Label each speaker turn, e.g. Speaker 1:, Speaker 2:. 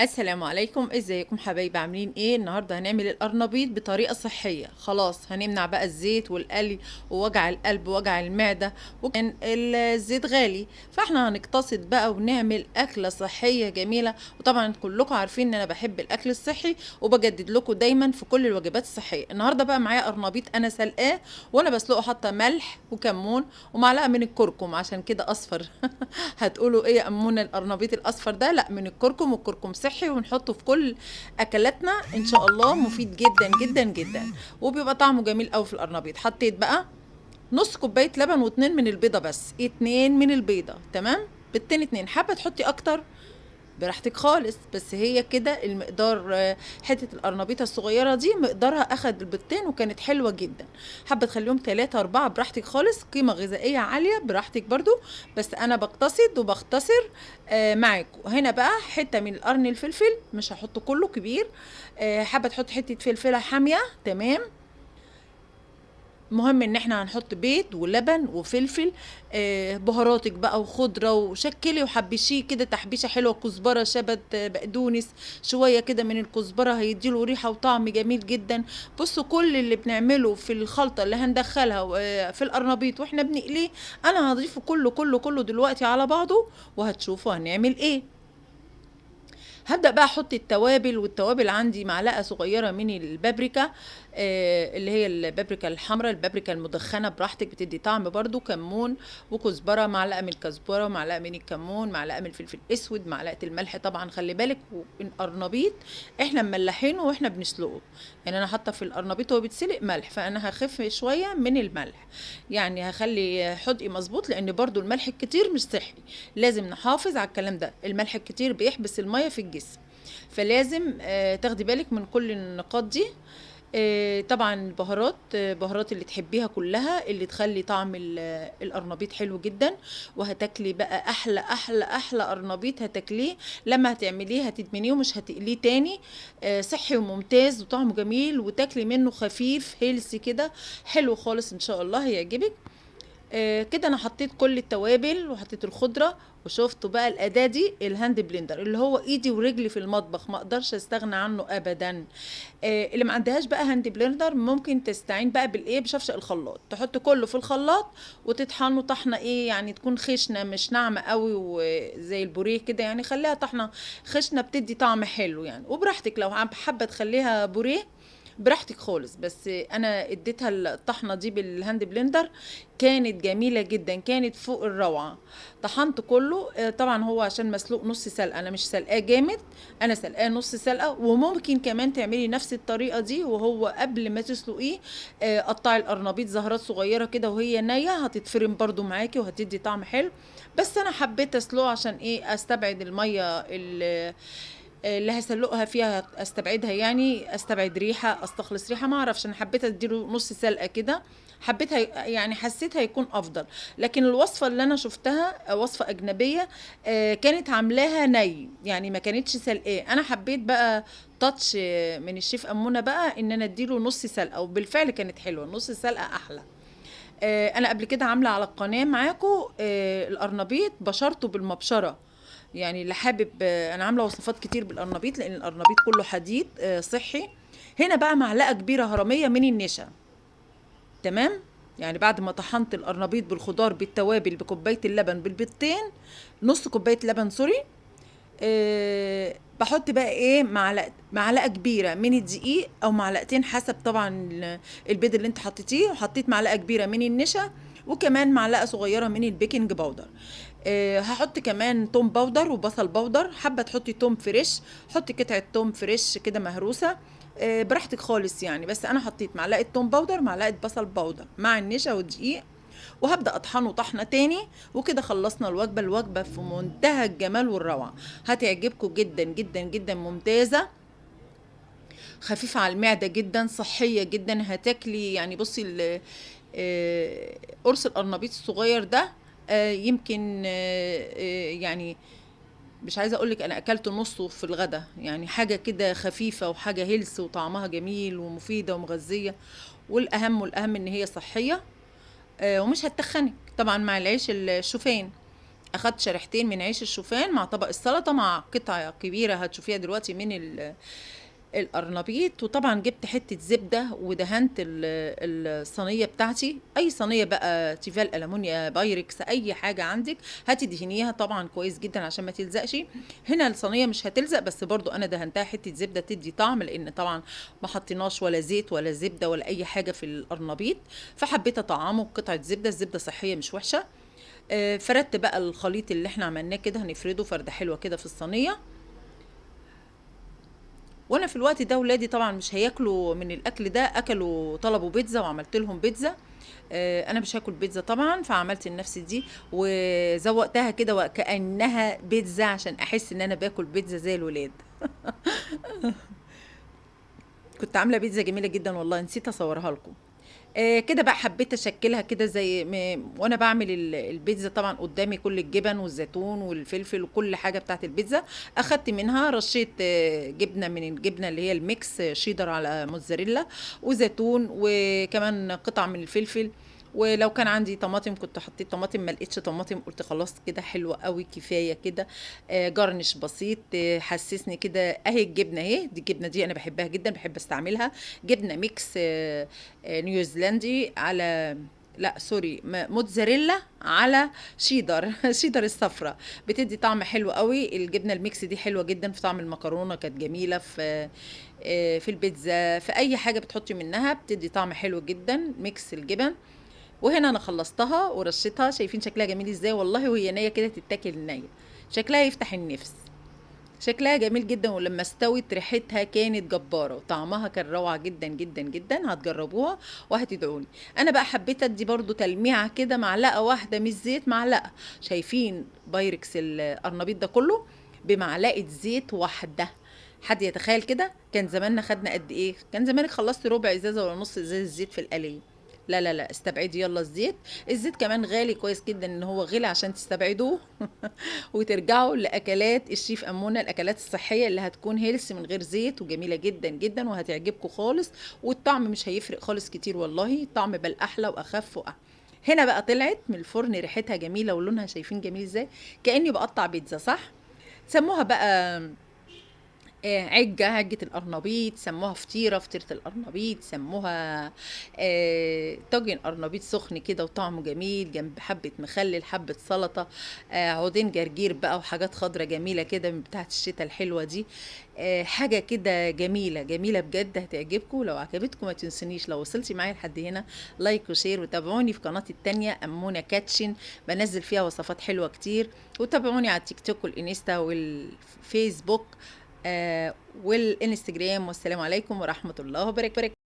Speaker 1: السلام عليكم، ازيكم حبايبي؟ عاملين ايه؟ النهارده هنعمل القرنبيط بطريقه صحيه. خلاص هنمنع بقى الزيت والقلي ووجع القلب ووجع المعده، وكان الزيت غالي، فاحنا هنقتصد بقى ونعمل اكله صحيه جميله. وطبعا كلكم عارفين ان انا بحب الاكل الصحي وبجدد لكم دايما في كل الوجبات الصحيه. النهارده بقى معايا قرنبيط انا سلقاه، وانا بسلقه حاطه ملح وكمون ومعلقه من الكركم، عشان كده اصفر. هتقولوا ايه يا امونه القرنبيط الاصفر ده؟ لا، من الكركم، والكركم صحي ونحطه في كل اكلاتنا ان شاء الله، مفيد جدا جدا جدا، وبيبقى طعمه جميل قوي في القرنبيط. حطيت بقى نص كوبايه لبن واتنين من البيضه، بس اتنين من البيضه، تمام. بالتين اتنين، حابه تحطي اكتر براحتك خالص، بس هي كده المقدار. حتة القرنبيطة الصغيرة دي مقدارها أخد البيضتين وكانت حلوة جدا. حابة تخليهم 3 4 براحتك خالص، قيمة غذائية عالية براحتك برضو، بس أنا بقتصد وبختصر معاكم. هنا بقى حتة من القرن الفلفل، مش هحطه كله كبير. حابة تحط حتة فلفلة حامية، تمام. مهم ان احنا هنحط بيض ولبن وفلفل، بهاراتك بقى وخضره، وشكلي وحبشيه كده تحبيشه حلوه، كزبره، شبت، بقدونس، شويه كده من الكزبره هيديله ريحه وطعم جميل جدا. بصوا، كل اللي بنعمله في الخلطه اللي هندخلها في القرنبيط واحنا بنقليه، انا هضيفه كله كله كله دلوقتي على بعضه، وهتشوفوا هنعمل ايه. هبدأ بقى احط التوابل، والتوابل عندي معلقة صغيرة من البابريكا، اللي هي البابريكا الحمراء، البابريكا المدخنة براحتك بتدي طعم برضو، كمون وكزبرة، معلقة من الكزبرة، معلقة من الكمون، معلقة من الفلفل الاسود، معلقة الملح طبعا. خلي بالك القرنبيط احنا مملحينه واحنا بنسلقه، يعني انا حاطه في القرنبيط وهو بيتسلق ملح، فانا هخف شوية من الملح، يعني هخلي حدقي مظبوط، لان برضو الملح الكتير مش صحي. لازم نحافظ على الكلام ده، الملح الكتير بيحبس المية في الجسم، فلازم تاخدي بالك من كل النقاط دي. طبعا البهارات، بهارات اللي تحبيها كلها، اللي تخلي طعم القرنبيط حلو جدا، وهتاكلي بقى احلى احلى احلى قرنبيط هتاكليه. لما هتعمليه هتدمنيه ومش هتقليه تاني. صحي وممتاز وطعمه جميل، وتاكلي منه خفيف هيلسي كده، حلو خالص، ان شاء الله هيعجبك. كده انا حطيت كل التوابل وحطيت الخضره، وشفتوا بقى الاداه دي، الهاند بلندر اللي هو ايدي ورجلي في المطبخ، ما اقدرش استغنى عنه ابدا. اللي ما عندهاش بقى هاند بلندر ممكن تستعين بقى بالايه، بشفشق الخلاط، تحط كله في الخلاط وتطحنه طحنه ايه، يعني تكون خشنه مش ناعمه قوي وزي البوريه كده، يعني خليها طحنه خشنه بتدي طعم حلو يعني. وبراحتك لو حابه تخليها بوريه براحتك خالص، بس انا اديتها الطحنه دي بالهاند بلندر، كانت جميله جدا، كانت فوق الروعه. طحنت كله. طبعا هو عشان مسلوق نص سلقه، انا مش سلقاه جامد، انا سلقاه نص سلقه. وممكن كمان تعملي نفس الطريقه دي وهو قبل ما تسلقيه، قطعي القرنبيط زهرات صغيره كده وهي نيه، هتتفرم برضو معاكي وهتدي طعم حلو. بس انا حبيت اسلقه عشان ايه؟ استبعد الميه اللي هسلقها فيها، استبعدها، يعني استبعد ريحه، استخلص ريحه، ما اعرفش، انا حبيت اديله نص سلقه كده، حبيتها يعني، حسيت هيكون افضل. لكن الوصفه اللي انا شفتها وصفه اجنبيه، كانت عاملاها ني، يعني ما كانتش سلقاه. انا حبيت بقى تاتش من الشيف امونه بقى، ان انا اديله نص سلقه، وبالفعل كانت حلوه، نص سلقه احلى. انا قبل كده عامله على القناه معاكم القرنبيط بشرته بالمبشره، يعني اللي حابب، انا عامله وصفات كتير بالقرنبيط، لان القرنبيط كله حديد صحي. هنا بقى معلقه كبيره هرميه من النشا، تمام. يعني بعد ما طحنت القرنبيط بالخضار بالتوابل بكوبايه اللبن بالبيضتين، نص كوبايه لبن سوري، بحط بقى ايه، معلقه كبيره من الدقيق، او معلقتين حسب طبعا البيض اللي انت حطيتيه، وحطيت معلقه كبيره من النشا، وكمان معلقه صغيره من البيكنج باودر. هحط كمان توم باودر وبصل باودر، حابه تحطي توم فريش حطي قطعه توم فريش كده مهروسه، براحتك خالص يعني. بس انا حطيت معلقه توم باودر، معلقه بصل باودر مع النشا والدقيق، وهبدأ أطحنه طحنة تاني. وكده خلصنا الوجبة، الوجبة في منتهى الجمال والروعة، هتعجبكم جدا جدا جدا، ممتازة، خفيفة على المعدة جدا، صحية جدا، هتاكلي يعني. بصي قرص القرنبيط الصغير ده، يمكن يعني مش عايزه اقولك انا اكلت نصه في الغدا، يعني حاجه كده خفيفه وحاجه هيلث وطعمها جميل ومفيده ومغذيه، والاهم والاهم ان هي صحيه، ومش هتخنك طبعا مع العيش الشوفان. اخدت شريحتين من عيش الشوفان مع طبق السلطه مع قطعه كبيره هتشوفيها دلوقتي من القرنبيط. وطبعا جبت حته زبده ودهنت الصينيه بتاعتي، اي صينيه بقى تيفال المونيا بايركس اي حاجه عندك هتدهنيها طبعا كويس جدا عشان ما تلزقش. هنا الصينيه مش هتلزق، بس برضو انا دهنتها حته زبده تدي طعم، لان طبعا ما حطيناش ولا زيت ولا زبده ولا اي حاجه في القرنبيط، فحبيت اطعمه بقطعه زبده. الزبده صحيه مش وحشه. فردت بقى الخليط اللي احنا عملناه كده، هنفرده فرده حلوه كده في الصينيه. وانا في الوقت ده ولادي طبعا مش هياكلوا من الاكل ده، اكلوا طلبوا بيتزا وعملت لهم بيتزا. انا مش هاكل بيتزا طبعا، فعملت لنفسي دي وزوقتها كده وكانها بيتزا عشان احس ان انا باكل بيتزا زي الولاد. كنت عامله بيتزا جميله جدا والله، نسيت اصورها لكم. كده بقى حبيت اشكلها كده زي وانا بعمل البيتزا طبعا قدامي كل الجبن والزيتون والفلفل وكل حاجه بتاعت البيتزا. اخدت منها رشيت جبنه من الجبنه اللي هي الميكس، شيدر على موتزاريلا وزيتون، وكمان قطع من الفلفل. ولو كان عندي طماطم كنت حطيت طماطم، ما لقيتش طماطم قلت خلاص كده حلوه قوي كفايه كده. جرنش بسيط حسسني كده. اهي الجبنه اهي، دي الجبنه دي انا بحبها جدا، بحب استعملها. جبنه ميكس نيوزيلندي على، لا سوري، موتزاريلا على شيدر شيدر الصفراء، بتدي طعم حلو قوي. الجبنه الميكس دي حلوه جدا في طعم المكرونه، كانت جميله في البيتزا، في اي حاجه بتحطي منها بتدي طعم حلو جدا ميكس الجبن. وهنا انا خلصتها ورشيتها، شايفين شكلها جميل ازاي والله، وهي نيه كده تتاكل نيه، شكلها يفتح النفس، شكلها جميل جدا. ولما استوت ريحتها كانت جبارة وطعمها كان روعة جدا جدا جدا، هتجربوها وهتدعوني. انا بقى حبيت ادي برضو تلميعة كده، معلقة واحدة مش زيت، معلقة. شايفين بايركس القرنبيط ده كله بمعلقة زيت واحدة؟ حد يتخيل كده؟ كان زماننا خدنا قد ايه؟ كان زمانك خلصت ربع ازازة ولا نص ازازة زيت في القلي. لا لا لا، استبعدي يلا الزيت. الزيت كمان غالي، كويس جدا ان هو غالي عشان تستبعدوه. وترجعوا لاكلات الشيف امونه، الاكلات الصحيه اللي هتكون هيلث من غير زيت وجميله جدا جدا وهتعجبكم خالص. والطعم مش هيفرق خالص كتير والله، الطعم بل احلى واخف واحلى. هنا بقى طلعت من الفرن ريحتها جميله ولونها شايفين جميل ازاي، كاني بقطع بيتزا صح. سموها بقى عجة القرنبيط، سموها فطيرة القرنبيط، سموها طاجن قرنبيط سخن كده وطعمه جميل جنب حبة مخلل، حبة سلطة، عودين جرجير بقى وحاجات خضرة جميلة كده من بتاعة الشتاء الحلوة دي. حاجة كده جميلة جميلة بجد، هتعجبكم. لو عجبتكم ما تنسونيش لو وصلتي معايا لحد هنا لايك وشير، وتابعوني في قناتي التانية أمونة كاتشن، بنزل فيها وصفات حلوة كتير. وتابعوني على التيك توك والإنستا والفيسبوك والانستجرام. والسلام عليكم ورحمة الله وبركاته.